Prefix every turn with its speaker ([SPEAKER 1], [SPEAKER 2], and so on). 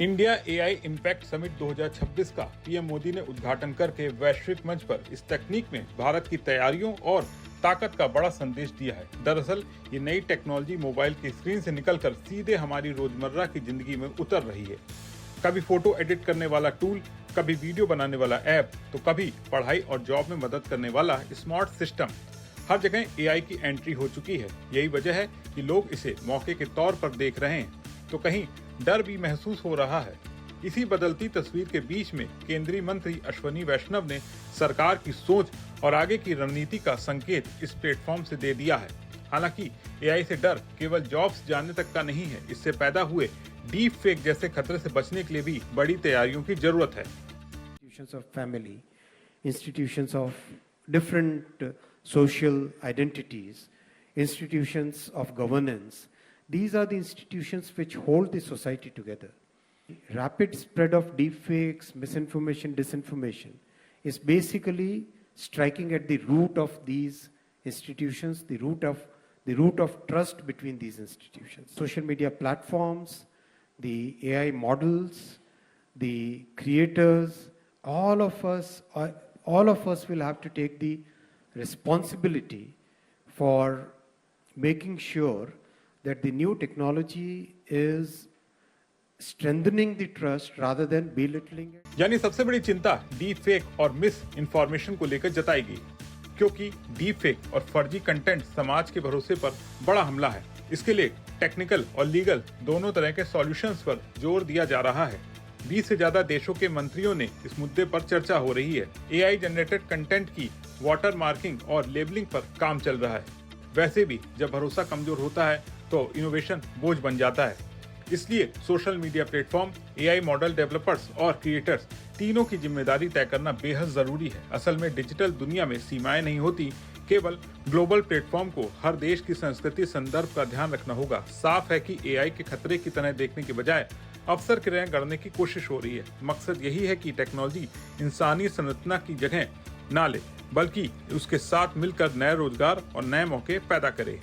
[SPEAKER 1] India AI impact summit 2026 का PM Modi ने उद्घाटन करके वैश्विक मंच पर इस तकनीक में भारत की तैयारियों और ताकत का बड़ा संदेश दिया है। दरअसल ये नई टेक्नोलॉजी मोबाइल की स्क्रीन से निकलकर सीधे हमारी रोजमर्रा की जिंदगी में उतर रही है। कभी फोटो एडिट करने वाला टूल, कभी वीडियो बनाने वाला ऐप, तो कभी पढ़ाई और जॉब में मदद करने वाला स्मार्ट सिस्टम। हर जगह एआई की एंट्री हो चुकी है। यही वजह है कि लोग इसे मौके के तौर पर देख रहे हैं, तो कहीं डर भी महसूस हो रहा है। इसी बदलती तस्वीर के बीच में केंद्रीय मंत्री अश्विनी वैष्णव ने सरकार की सोच और आगे की रणनीति का संकेत इस प्लेटफॉर्म से दे दिया है। हालांकि एआई से डर केवल जॉब्स जाने तक का नहीं है, इससे पैदा हुए डीप फेक जैसे खतरे से बचने के लिए भी बड़ी तैयारियों की जरूरत है।
[SPEAKER 2] Institutions of family, institutions of different social identities, institutions of governance. These are the institutions which hold the society together. Rapid spread of deepfakes, misinformation, disinformation is basically striking at the root of these institutions, the root of trust between these institutions. Social media platforms, the AI models, the creators, all of us will have to take the responsibility for making sure that the new technology is strengthening the trust rather than belittling it.
[SPEAKER 1] यानी सबसे बड़ी चिंता deep fake और miss information को लेकर जताएगी, क्योंकि deep fake और फर्जी कंटेंट समाज के भरोसे पर बड़ा हमला है। इसके लिए टेक्निकल और लीगल दोनों तरह के सॉल्यूशंस पर जोर दिया जा रहा है। 20 से ज्यादा देशों के मंत्रियों ने इस मुद्दे पर चर्चा हो रही है। एआई जनरेटेड कंटेंट की वाटर मार्किंग और लेबलिंग पर काम चल रहा है। वैसे भी जब भरोसा कमजोर होता है तो इनोवेशन बोझ बन जाता है। इसलिए social media platform, AI model developers और क्रिएटर्स तीनों की जिम्मेदारी तय करना बेहद जरूरी है। असल में डिजिटल दुनिया में सीमाएं नहीं होती, केवल ग्लोबल प्लेटफॉर्म को हर देश की संस्कृति संदर्भ का ध्यान रखना होगा। साफ है कि एआई के खतरे की तरह देखने के बजाय अवसर की तरह गढ़ने की कोशिश हो रही है। मकसद यही है कि टेक्नोलॉजी इंसानी संरचना की जगह ना ले, बल्कि उसके साथ मिलकर नए रोजगार और नए मौके पैदा करे।